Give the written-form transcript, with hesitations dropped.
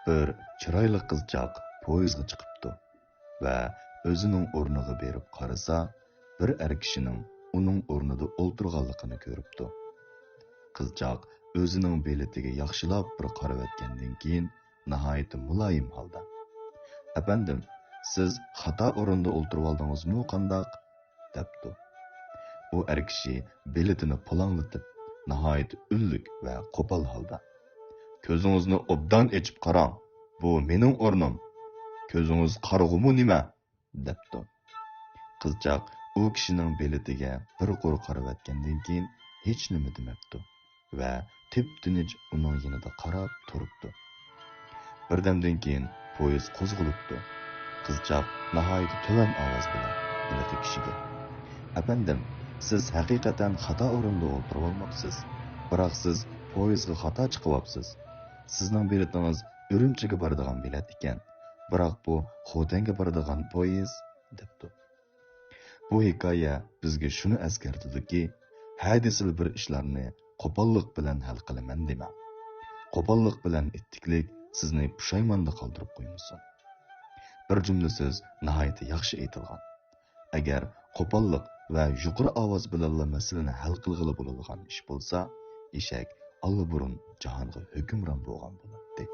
Bir chiroyli qizchaq poyezdga chiqibdi va o'zining o'rniga berib qarasa, bir er kishining uning o'rnida o'ltirganligini ko'ribdi. Qizchaq o'zining beletiga yaxshilab bir qarab o'tgandan keyin nihoyat muloyim holda: "Afandim, siz xato o'rinda o'ltirib oldingizmi qandoq?" debdi. U er kishi beletini pulanglatib, nihoyat unlik va qo'pol holda: "Ko'zingizni obdan ochib qarang. Bu mening o'rnim. Ko'zingiz qarg'umi nima?" debdi. Qizchaq u kishining beletiga bir qo'r qarab o'tgandan keyin hech nima demabdi va tip-tinch uning yonida qarab turibdi. Birdamdan keyin poyezd qo'zg'alibdi. Qizchaq nihoyat tuvan ovoz bilan beleti kishiga: "Afandim, siz haqiqatan xato o'rinda o'ltirib olmoqsiz. Biroq siz poyezdga xato chiqyapsiz. Sizning biletingiz Urumchiga boradigan bilet ekan. Biroq bu Xotanga boradigan poyezd" debdi. Bu hikoya bizga shuni eskartadiki, hadisli bir ishlarni qo'pollik bilan hal qilaman dema. Qo'pollik bilan ittiklik sizni pushaymonda qoldirib qo'ymasin. Bir jumla so'z nihoyat yaxshi aytilgan. Agar qo'pollik va yuqori ovoz bilan masalani hal qilg'ili bo'ladigan ish bo'lsa, eshak allaburun jahonga hukmron bo'lgan bo'lardi.